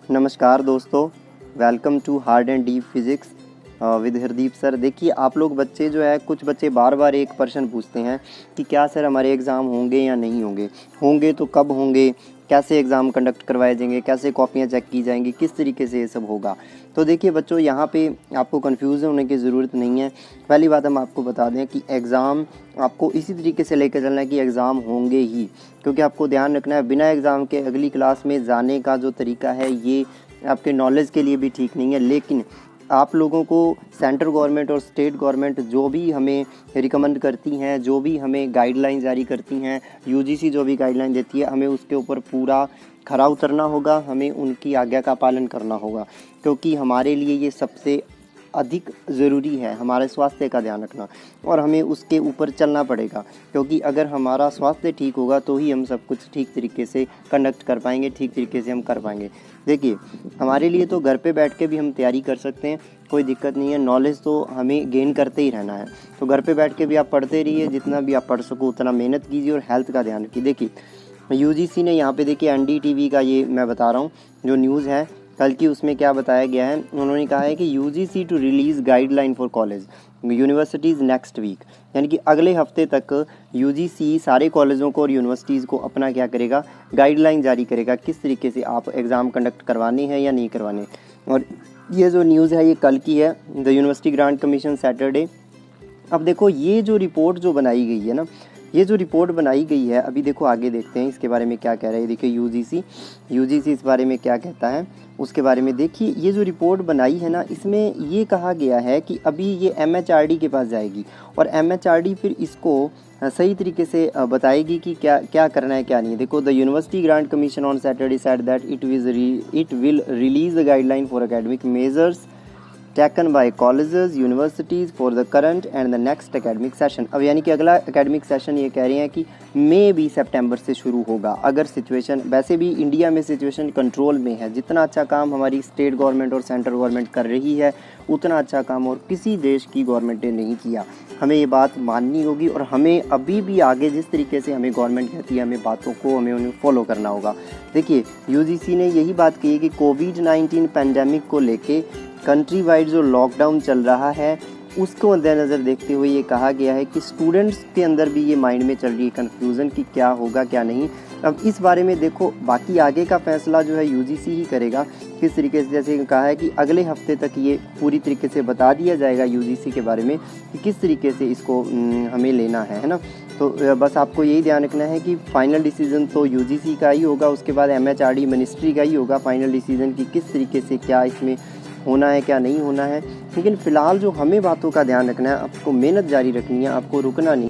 नमस्कार दोस्तों, welcome to hard and deep physics with Hardeep sir. देखिए आप लोग बच्चे जो है, कुछ बच्चे बार बार एक प्रश्न पूछते हैं कि क्या सर हमारे एग्ज़ाम होंगे या नहीं होंगे, होंगे तो कब होंगे, कैसे एग्ज़ाम कंडक्ट करवाए जाएंगे, कैसे कॉपियाँ चेक की जाएंगी, किस तरीके से ये सब होगा। तो देखिए बच्चों, यहाँ पे आपको कन्फ्यूज़ होने की ज़रूरत नहीं है। पहली बात हम आपको बता दें कि एग्ज़ाम आपको इसी तरीके से लेकर चलना है कि एग्ज़ाम होंगे ही, क्योंकि आपको ध्यान रखना है बिना एग्ज़ाम के अगली क्लास में जाने का जो तरीका है ये आपके नॉलेज के लिए भी ठीक नहीं है। लेकिन आप लोगों को सेंट्रल गवर्नमेंट और स्टेट गवर्नमेंट जो भी हमें रिकमेंड करती हैं, जो भी हमें गाइडलाइन जारी करती हैं, यूजीसी जो भी गाइडलाइन देती है, हमें उसके ऊपर पूरा खरा उतरना होगा, हमें उनकी आज्ञा का पालन करना होगा, क्योंकि हमारे लिए ये सबसे अधिक ज़रूरी है, हमारे स्वास्थ्य का ध्यान रखना, और हमें उसके ऊपर चलना पड़ेगा। क्योंकि अगर हमारा स्वास्थ्य ठीक होगा तो ही हम सब कुछ ठीक तरीके से कंडक्ट कर पाएंगे, ठीक तरीके से हम कर पाएंगे। देखिए हमारे लिए तो घर पे बैठ के भी हम तैयारी कर सकते हैं, कोई दिक्कत नहीं है। नॉलेज तो हमें गेन करते ही रहना है, तो घर पे बैठ के भी आप पढ़ते रहिए, जितना भी आप पढ़ सको उतना मेहनत कीजिए और हेल्थ का ध्यान रखिए। देखिए यूजीसी ने यहाँ पे देखिए एनडीटीवी का ये मैं बता रहा हूँ जो न्यूज़ है कल की, उसमें क्या बताया गया है। उन्होंने कहा है कि UGC to release guideline for college universities next week, यानी कि अगले हफ्ते तक यूजीसी सारे कॉलेजों को और यूनिवर्सिटीज़ को अपना क्या करेगा, गाइडलाइन जारी करेगा, किस तरीके से आप एग्ज़ाम कंडक्ट करवाने हैं या नहीं करवाने। और ये जो न्यूज़ है ये कल की है, the University Grant commission Saturday. अब देखो ये जो रिपोर्ट जो बनाई गई है ना, ये जो रिपोर्ट बनाई गई है, अभी देखो आगे देखते हैं इसके बारे में क्या कह रहा है। देखिए यूजीसी इस बारे में क्या कहता है उसके बारे में देखिए। ये जो रिपोर्ट बनाई है ना, इसमें ये कहा गया है कि अभी ये एमएचआरडी के पास जाएगी और एमएचआरडी फिर इसको सही तरीके से बताएगी कि क्या क्या करना है क्या नहीं है। देखो the University Grant Commission on Saturday said that it will release the guideline for academic measures taken by colleges universities for the current and the next academic session. अब यानी कि अगला एकेडमिक सेशन ये कह रहे हैं कि मई भी सितंबर से शुरू होगा, अगर सिचुएशन, वैसे भी इंडिया में सिचुएशन कंट्रोल में है। जितना अच्छा काम हमारी स्टेट गवर्नमेंट और सेंट्रल गवर्नमेंट कर रही है उतना अच्छा काम और किसी देश की गवर्नमेंट ने नहीं किया। हमें ये बात माननी होगी और हमें अभी भी आगे जिस तरीके से हमें गवर्नमेंट कहती है हमें बातों को हमें उन्हें फॉलो करना होगा। देखिए यूजीसी ने यही बात कही है कि कोविड-19 पैंडेमिक को लेके कंट्री वाइड जो लॉकडाउन चल रहा है उसको मद्देनज़र देखते हुए ये कहा गया है कि स्टूडेंट्स के अंदर भी ये माइंड में चल रही है कन्फ्यूज़न कि क्या होगा क्या नहीं। अब इस बारे में देखो बाकी आगे का फैसला जो है यूजीसी ही करेगा किस तरीके से। जैसे कहा है कि अगले हफ्ते तक ये पूरी तरीके से बता दिया जाएगा यूजीसी के बारे में कि किस तरीके से इसको हमें लेना है ना। तो बस आपको यही ध्यान रखना है कि फ़ाइनल डिसीजन तो यूजीसी का ही होगा, उसके बाद एमएचआरडी मिनिस्ट्री का ही होगा फ़ाइनल डिसीजन कि किस तरीके से क्या इसमें होना है क्या नहीं होना है। लेकिन फ़िलहाल जो हमें बातों का ध्यान रखना है, आपको मेहनत जारी रखनी है, आपको रुकना नहीं।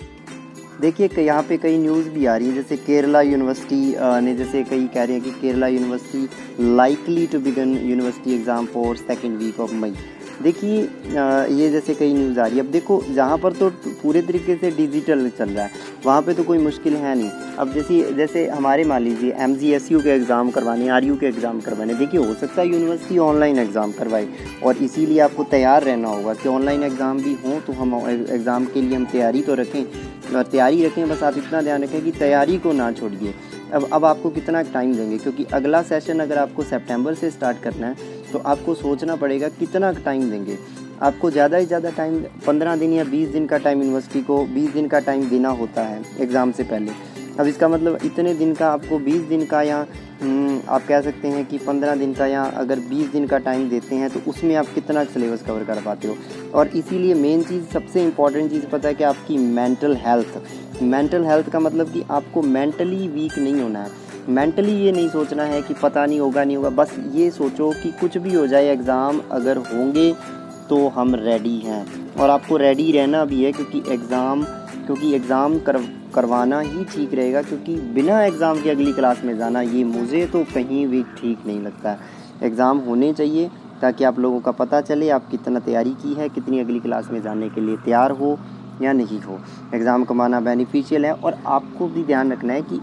देखिए यहाँ पे कई न्यूज़ भी आ रही है, जैसे केरला यूनिवर्सिटी ने जैसे कई कह रहे हैं कि Kerala university likely to begin university exam for second week of May. देखिए ये जैसे कई न्यूज़ आ रही है। अब देखो जहाँ पर तो पूरे तरीके से डिजिटल चल रहा है वहाँ पे तो कोई मुश्किल है नहीं। अब जैसे हमारे मान लीजिए एमजीएसयू के एग्ज़ाम करवाने, आरयू के एग्ज़ाम करवाने, देखिए हो सकता है यूनिवर्सिटी ऑनलाइन एग्ज़ाम करवाए और इसीलिए आपको तैयार रहना होगा कि ऑनलाइन एग्ज़ाम भी हों तो हम एग्ज़ाम के लिए हम तैयारी तो रखें, तैयारी रखें। बस आप इतना ध्यान रखें कि तैयारी को ना छोड़िए। अब आपको कितना टाइम देंगे, क्योंकि अगला सेशन अगर आपको सितंबर से स्टार्ट करना है तो आपको सोचना पड़ेगा कितना टाइम देंगे। आपको ज़्यादा से ज़्यादा टाइम 15 दिन या 20 दिन का टाइम यूनिवर्सिटी को 20 दिन का टाइम देना होता है एग्ज़ाम से पहले। अब इसका मतलब इतने दिन का आपको 20 दिन का या आप कह सकते हैं कि 15 दिन का या अगर 20 दिन का टाइम देते हैं तो उसमें आप कितना सिलेबस कवर कर पाते हो। और इसीलिए मेन चीज़, सबसे इम्पॉर्टेंट चीज़ पता है कि आपकी मेंटल हेल्थ। मेंटल हेल्थ का मतलब कि आपको मेंटली वीक नहीं होना है। मेंटली ये नहीं सोचना है कि पता नहीं होगा नहीं होगा, बस ये सोचो कि कुछ भी हो जाए एग्ज़ाम अगर होंगे तो हम रेडी हैं। और आपको रेडी रहना भी है क्योंकि एग्ज़ाम करवाना ही ठीक रहेगा, क्योंकि बिना एग्ज़ाम के अगली क्लास में जाना ये मुझे तो कहीं भी ठीक नहीं लगता। एग्ज़ाम होने चाहिए ताकि आप लोगों का पता चले आप कितना तैयारी की है, कितनी अगली क्लास में जाने के लिए तैयार हो या नहीं हो। एग्ज़ाम कमाना बेनिफिशियल है और आपको भी ध्यान रखना है कि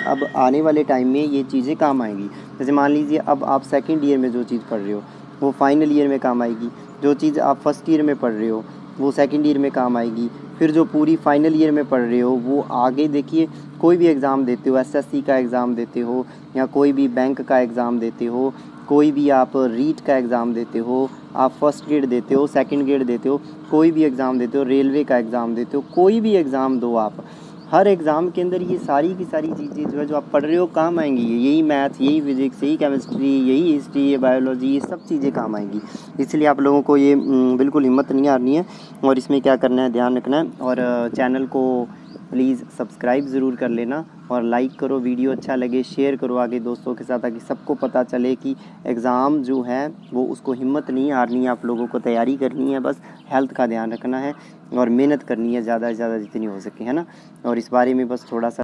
अब आने वाले टाइम में ये चीज़ें काम आएंगी। जैसे मान लीजिए अब आप सेकंड ईयर में जो चीज़ पढ़ रहे हो वो फाइनल ईयर में काम आएगी, जो चीज़ आप फर्स्ट ईयर में पढ़ रहे हो वो सेकंड ईयर में काम आएगी, फिर जो पूरी फाइनल ईयर में पढ़ रहे हो वो आगे देखिए कोई भी एग्ज़ाम देते हो, एसएससी का एग्ज़ाम देते हो या कोई भी बैंक का एग्ज़ाम देते हो, कोई भी आप रीट का एग्ज़ाम देते हो, आप फर्स्ट ग्रेड देते हो, सेकंड ग्रेड देते हो, कोई भी एग्ज़ाम देते हो, रेलवे का एग्ज़ाम देते हो, कोई भी एग्ज़ाम दो आप, हर एग्ज़ाम के अंदर ये सारी की सारी चीज़ें जो है जो आप पढ़ रहे हो काम आएंगी। यही मैथ, यही फिज़िक्स, यही केमिस्ट्री, यही हिस्ट्री, ये बायोलॉजी, ये सब चीज़ें काम आएंगी। इसलिए आप लोगों को ये बिल्कुल हिम्मत नहीं हारनी है और इसमें क्या करना है, ध्यान रखना है। और चैनल को प्लीज़ सब्सक्राइब ज़रूर कर लेना और लाइक करो, वीडियो अच्छा लगे शेयर करो आगे दोस्तों के साथ, ताकि सबको पता चले कि एग्ज़ाम जो है वो उसको हिम्मत नहीं हारनी है, आप लोगों को तैयारी करनी है, बस हेल्थ का ध्यान रखना है और मेहनत करनी है ज़्यादा से ज़्यादा जितनी हो सके, है ना। और इस बारे में बस थोड़ा सा